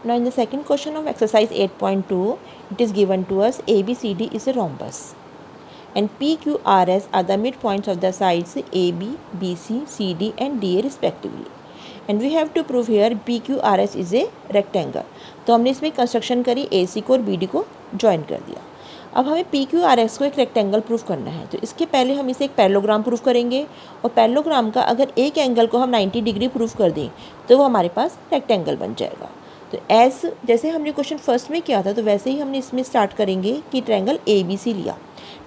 Now in the second question of exercise 8.2, it is given to us ABCD is a rhombus and PQRS are the midpoints of the sides AB, BC, CD and DA respectively. And we have to prove here PQRS is a rectangle. तो हमने इसमें construction करी AC को और BD को join कर दिया. अब हमें PQRS को एक रेक्टेंगल प्रूफ करना है, तो इसके पहले हम इसे एक पैरेललोग्राम प्रूफ करेंगे और पैरेललोग्राम का अगर एक एंगल को हम 90 डिग्री प्रूफ कर दें तो वो हमारे पास रेक्टेंगल बन जाएगा. तो जैसे हमने क्वेश्चन फर्स्ट में किया था तो वैसे ही हमने इसमें स्टार्ट करेंगे कि ट्रायंगल ABC लिया.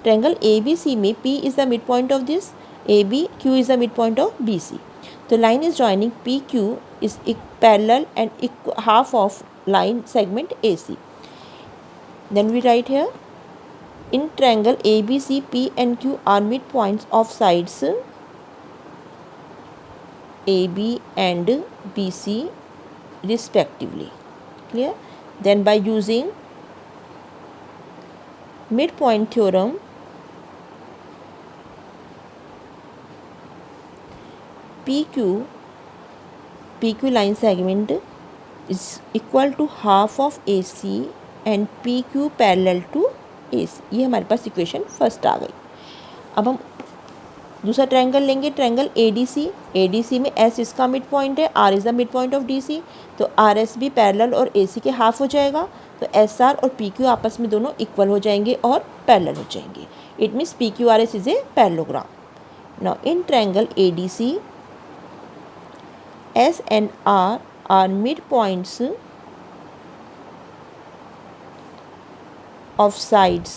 ट्रायंगल ABC में P is the mid point of this AB, Q is the mid point of BC. तो line is joining PQ is parallel and half of line segment AC. Then we write here in triangle ABC P and Q are midpoints of sides AB and BC respectively. Clear? Then by using midpoint theorem PQ line segment is equal to half of AC and PQ parallel to AC. ये हमारे पास equation first आ गई. अब हम दूसरा triangle लेंगे, triangle ADC में S इसका mid point है, R is the mid point of DC. तो RS भी पैरेलल और AC के हाफ हो जाएगा. तो SR और PQ आपस में दोनों इक्वल हो जाएंगे और पैरेलल हो जाएंगे. It means PQRS is a parallelogram. Now in triangle ADC S and R are midpoints of sides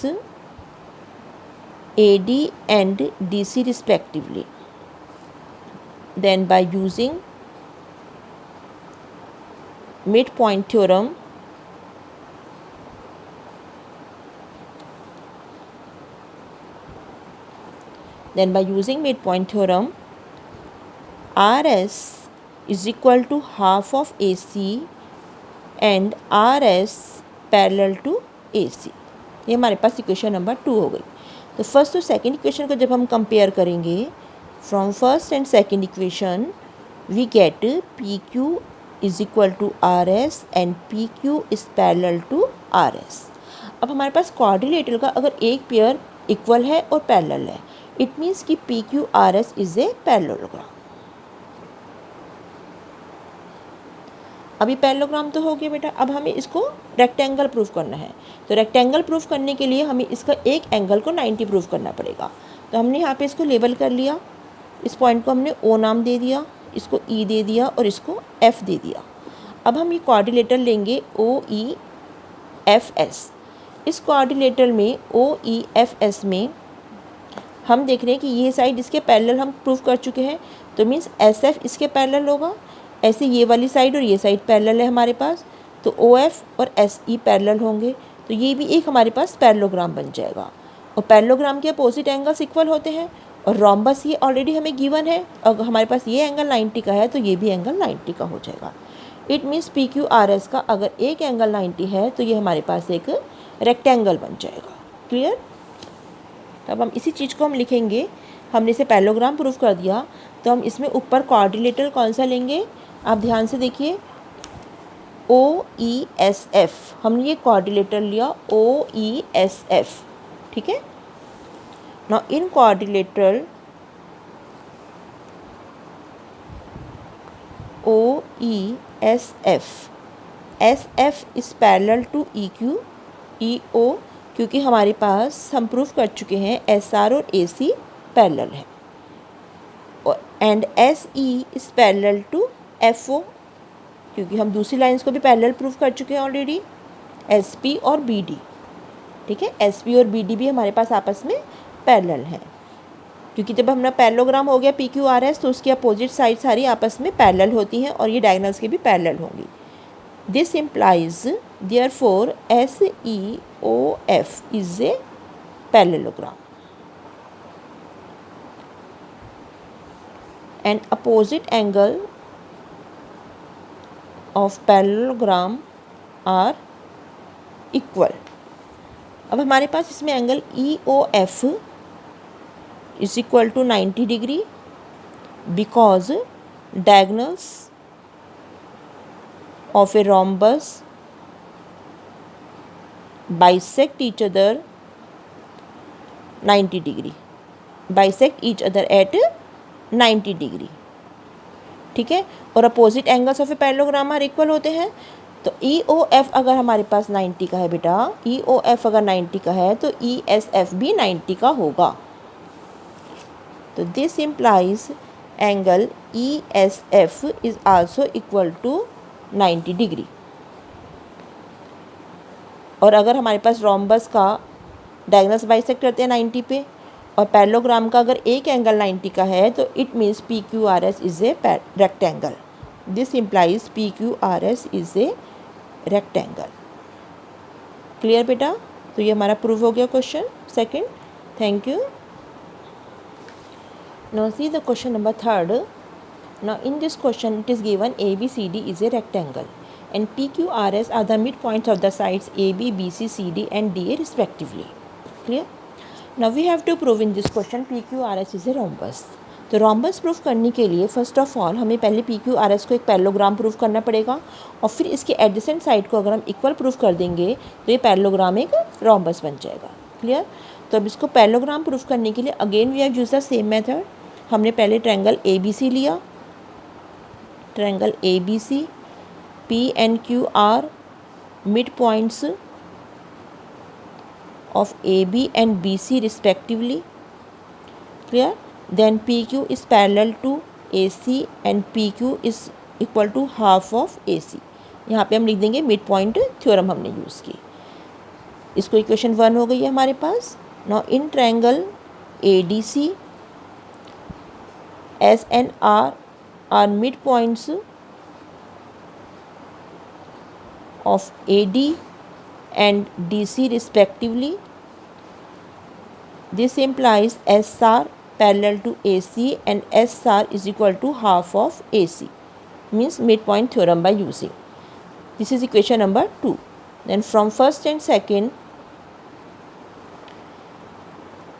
AD and DC respectively. Then by using midpoint theorem RS is equal to half of AC and RS parallel to AC. ये हमारे पास equation number 2 हो गई. तो first और second equation को जब हम compare करेंगे from first and second equation we get PQ is equal to RS and PQ is parallel to RS. अब हमारे पास क्वाड्रिलेटरल का अगर एक पेयर इक्वल है और पैरेलल है, इट मीन्स कि PQRS इज ए पैरेललोग्राम. अभी पैरेललोग्राम तो हो गया बेटा. अब हमें इसको रेक्टेंगल प्रूफ करना है. तो रेक्टेंगल प्रूफ करने के लिए हमें इसका एक एंगल को 90 प्रूफ करना पड़ेगा. तो हमने यहाँ पे इसको लेबल कर लिया. इस पॉइंट को हमने O नाम दे दिया, इसको E दे दिया और इसको F दे दिया. अब हम ये क्वाड्रिलेटरल लेंगे OEFS. इस क्वाड्रिलेटरल में OEFS में हम देख रहे हैं कि ये साइड इसके पैरेलल हम प्रूफ कर चुके हैं. तो मीन्स SF इसके पैरेलल होगा. ऐसे ये वाली साइड और ये साइड पैरेलल है हमारे पास. तो OF और SE पैरेलल होंगे. तो ये भी एक हमारे पास पैरेललोग्राम बन जाएगा. और पैरेललोग्राम के अपोजिट एंगल्स इक्वल होते हैं. और रोम्बस ये ऑलरेडी हमें गिवन है. अगर हमारे पास ये एंगल 90 का है तो ये भी एंगल 90 का हो जाएगा. इट मीन्स PQRS का अगर एक एंगल 90 है तो ये हमारे पास एक रेक्टेंगल बन जाएगा. क्लियर? तब हम इसी चीज़ को हम लिखेंगे. हमने इसे पैरेललोग्राम प्रूफ कर दिया तो हम इसमें ऊपर क्वाड्रिलेटरल कौन सा लेंगे, आप ध्यान से देखिए. OESF हमने ये क्वाड्रिलेटरल लिया OESF. ठीक है. Now in quadrilateral OESF SF is parallel to EQ EO, क्योंकि हमारे पास हम प्रूफ कर चुके हैं SR और AC पैरेलल है. And SE is parallel to FO, क्योंकि हम दूसरी लाइंस को भी पैरेलल प्रूफ कर चुके हैं ऑलरेडी, SP और BD. ठीक है. SP और BD भी हमारे पास आपस में पैरेलल हैं, क्योंकि जब हमारा पैरेललोग्राम हो गया PQRS तो उसकी अपोजिट साइड सारी आपस में पैरेलल होती हैं और ये डायगोनल्स के भी पैरेलल होंगी. This implies therefore SEOF is a parallelogram. And opposite angle of parallelogram are equal. अब हमारे पास इसमें angle EOF is equal to 90 degree because diagonals of a rhombus bisect each other 90 degree, bisect each other at 90 degree, ठीक है। और opposite angles of a parallelogram are equal होते हैं। तो ई O F अगर हमारे पास 90 का है बेटा, ई ओ एफ अगर 90 का है तो ई एस एफ भी 90 का होगा। तो this implies angle E S F is also equal to 90 degree. और अगर हमारे पास रोम्बस का डायगोनल्स बाइसेक्ट करते हैं 90 पे, और पैरेललोग्राम का अगर एक एंगल 90 का है तो it means P Q R S is a rectangle. This implies P Q R S is a rectangle. Clear बेटा? तो ये हमारा प्रूव हो गया question second. Thank you. Now see the question number third. Now in this question it is given ABCD is a rectangle and PQRS are the midpoints of the sides AB, BC, CD and DA respectively. Clear? Now we have to prove in this question PQRS is a rhombus. तो rhombus proof करने के लिए first of all हमें पहले PQRS को एक parallelogram proof करना पड़ेगा और फिर इसके एडजेसेंट साइड को अगर हम इक्वल प्रूफ कर देंगे तो ये पैरेललोग्राम एक रोम्बस बन जाएगा। क्लियर? तो अब इसको पैरेललोग्राम प्रूफ करने के लिए again we have use the same method. हमने पहले ट्रायंगल ABC लिया, triangle ABC, P and Q are midpoints of AB and BC respectively. Clear? Then PQ is parallel to AC and PQ is equal to half of AC. यहाँ पे हम लिख देंगे mid point theorem हमने use की। इसको equation 1 हो गई है हमारे पास। Now in triangle ADC S and R are midpoints of AD and DC respectively. This implies SR parallel to AC and SR is equal to half of AC, means midpoint theorem by using. This is equation number 2. Then from first and second,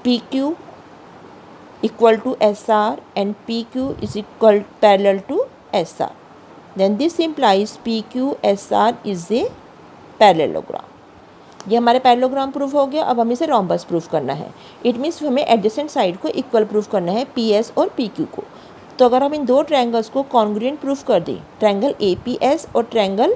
PQ equal to SR and PQ is equal parallel to SR. Then this implies PQSR is a parallelogram. ये हमारे parallelogram proof हो गया। अब हमें इसे rhombus proof करना है। It means हमें एडजेसेंट साइड को इक्वल प्रूफ करना है PS और PQ को। तो अगर हम इन दो ट्रायंगल्स को कॉन्ग्रुएंट प्रूफ कर दें, ट्रायंगल APS और ट्रायंगल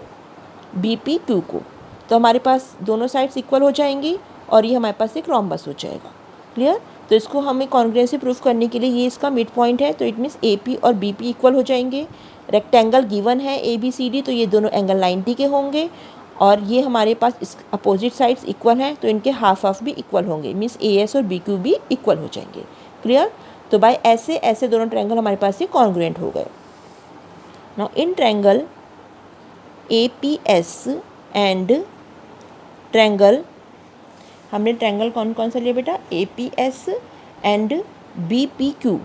BPQ को, तो हमारे पास दोनों साइड्स इक्वल हो जाएंगी और ये हमारे पास एक रोम्बस हो जाएगा। क्लियर? तो इसको हमें कॉन्ग्रुएंसी प्रूफ करने के लिए ये इसका मिड पॉइंट है, तो इट मीन्स AP और BP इक्वल हो जाएंगे। रेक्टेंगल गिवन है ABCD, तो ये दोनों एंगल 90 के होंगे और ये हमारे पास इस अपोजिट साइड्स इक्वल हैं तो इनके हाफ ऑफ भी इक्वल होंगे, मीन्स AS और BQ भी इक्वल हो जाएंगे। क्लियर? तो बाय ऐसे ऐसे दोनों ट्रायंगल हमारे पास ये कॉन्ग्रुएंट हो गए। Now in triangle APS and triangle, हमने ट्रायंगल कौन कौन सा लिया बेटा? APS and BPQ।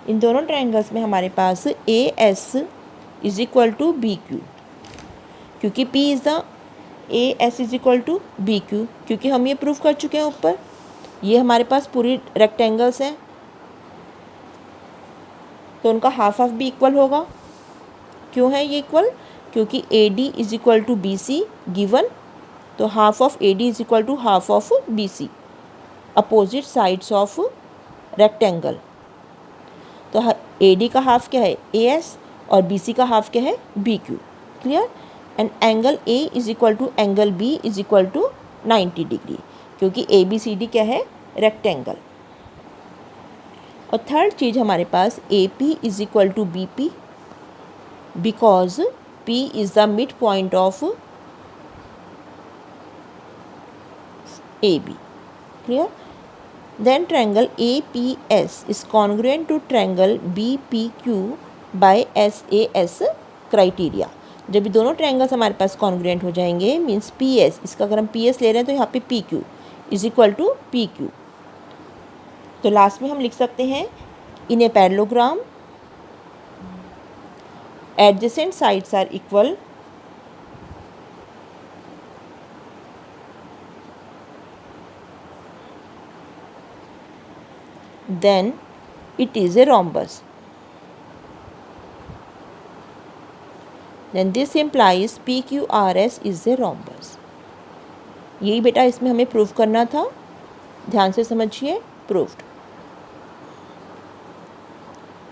इन दोनों ट्रायंगल्स में हमारे पास AS is equal to BQ, क्योंकि P is the AS is equal to BQ, क्योंकि हम ये प्रूफ कर चुके हैं ऊपर। ये हमारे पास पूरी रेक्टेंगल्स हैं तो उनका हाफ ऑफ भी इक्वल होगा। क्यों है ये इक्वल? क्योंकि AD is equal to BC गिवन, तो half of AD is equal to half of BC, opposite sides of rectangle. तो AD का हाफ क्या है? AS और BC का हाफ क्या है? BQ। Clear? And angle A is equal to angle B is equal to 90 degree, क्योंकि ABCD क्या है? रेक्टेंगल। और थर्ड चीज़ हमारे पास AP is equal to BP because P is the mid point of AB। Clear? Then triangle APS is congruent to triangle BPQ by SAS criteria। जब ये दोनों ट्रायंगल्स हमारे पास कॉन्ग्रुएंट हो जाएंगे, मीन्स PS, इसका अगर हम PS ले रहे हैं तो यहाँ पे PQ is equal to PQ। तो लास्ट में हम लिख सकते हैं in a parallelogram adjacent sides are equal then it is a rhombus। Then this implies PQRS is a rhombus. यही बेटा इसमें हमें प्रूव करना था, ध्यान से समझिए, प्रूव्ड।